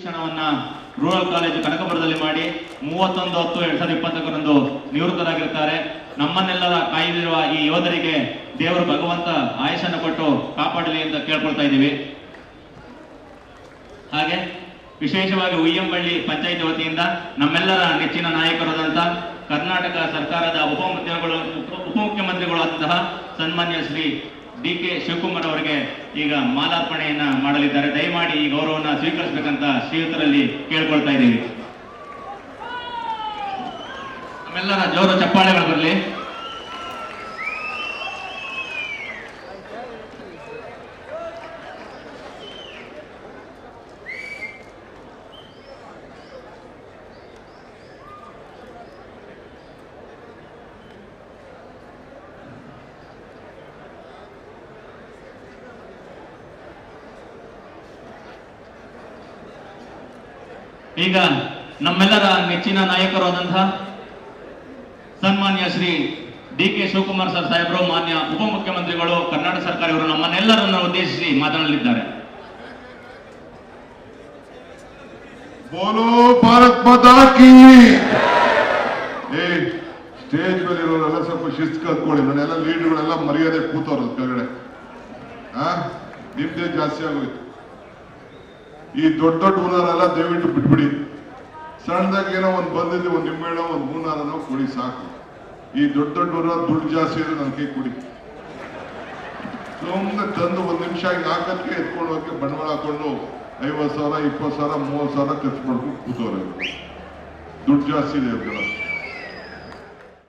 ಶಿಕ್ಷಣವನ್ನ rural college ಕನಕಪುರದಲ್ಲಿ ಮಾಡಿ 31/10/2021 ನಿವೃತ್ತರಾಗಿರ್ತಾರೆ. ನಮ್ಮನ್ನೆಲ್ಲರ ಕಾಯ್ದಿರುವ ಈ ಯೋಧರಿಗೆ ದೇವರು ಭಗವಂತ ಆಯುಷನ್ನು ಕೊಟ್ಟು ಕಾಪಾಡಲಿ ಅಂತ ಕೇಳ್ಕೊಳ್ತಾ ಇದ್ದೀವಿ. ಹಾಗೆ ವಿಶೇಷವಾಗಿ ಉಯ್ಯಂಬಳ್ಳಿ ಪಂಚಾಯಿತಿ ವತಿಯಿಂದ ನಮ್ಮೆಲ್ಲರ ನೆಚ್ಚಿನ ನಾಯಕರಾದಂಥ ಕರ್ನಾಟಕ ಸರ್ಕಾರದ ಉಪಮುಖ್ಯಮಂತ್ರಿಗಳಾದಂತಹ ಸನ್ಮಾನ್ಯ ಶ್ರೀ ಡಿ.ಕೆ. ಶಿವಕುಮಾರ್ ಅವರಿಗೆ ಈಗ ಮಾಲಾರ್ಪಣೆಯನ್ನ ಮಾಡಲಿದ್ದಾರೆ. ದಯಮಾಡಿ ಈ ಗೌರವವನ್ನು ಸ್ವೀಕರಿಸಬೇಕಂತ ಶ್ರೀಯುತರಲ್ಲಿ ಕೇಳ್ಕೊಳ್ತಾ ಇದ್ದೀವಿ. ನಮ್ಮೆಲ್ಲರ ಜೋರು ಚಪ್ಪಾಳೆಗಳು ಬರಲಿ. ಈಗ ನಮ್ಮೆಲ್ಲರ ನೆಚ್ಚಿನ ನಾಯಕರಾದಂತಹ ಸನ್ಮಾನ್ಯ ಶ್ರೀ ಡಿ.ಕೆ. ಶಿವಕುಮಾರ್ ಸರ್ ಸಾಹೇಬರು, ಮಾನ್ಯ ಉಪಮುಖ್ಯಮಂತ್ರಿಗಳು, ಕರ್ನಾಟಕ ಸರ್ಕಾರ ಇವರು ನಮ್ಮನ್ನೆಲ್ಲರನ್ನು ಉದ್ದೇಶಿಸಿ ಮಾತನಾಡಲಿದ್ದಾರೆ. ಬೋಲೋ ಭಾರತ್ ಮಾತಾ ಕೀ. ಸ್ಟೇಜ್ ಮೇಲೆ ಇರೋರೆಲ್ಲ ಸ್ವಲ್ಪ ಶಿಸ್ತು ಕಲ್ತ್ಕೊಳ್ಳಿ. ನಾನೆಲ್ಲ ಲೀಡರ್ಗಳೆಲ್ಲ ಮರ್ಯಾದೆ ಕೂತವ್ರ ಕೆಳಗಡೆ. ನಿಮ್ದೇ ಜಾಸ್ತಿ ಆಗೋಯ್ತು. ಈ ದೊಡ್ಡ ದೊಡ್ಡ ಹೂನಾರೆಲ್ಲ ದಯವಿಟ್ಟು ಬಿಟ್ಬಿಡಿ. ಸಣ್ಣದಾಗಿ ಏನೋ ಒಂದು ಬಂದಿದ್ದು, ಒಂದು ನಿಂಬೆಹಣ್ಣು, ಒಂದು ಹೂನಾರನೋ ಕೊಡಿ ಸಾಕು. ಈ ದೊಡ್ಡ ದೊಡ್ಡ ಹೂನಾರ ದುಡ್ಡು ಜಾಸ್ತಿ ಇದ್ರೆ ನನ್ನ ಕೈ ಕೊಡಿ. ಸುಮ್ಮನೆ ತಂದು 1 ನಿಮಿಷ ಹಾಕಕ್ಕೆ ಎತ್ಕೊಂಡು ಹೋಗಕ್ಕೆ ಬಂಡವಾಳ ಹಾಕೊಂಡು 50,000, 20,000, 30,000 ಖರ್ಚು ಮಾಡ್ಕೊಂಡು ಕೂತವ್ರೆ. ದುಡ್ಡು ಜಾಸ್ತಿ ಇದೆ ಇವ್ರಿಗೆಲ್ಲ.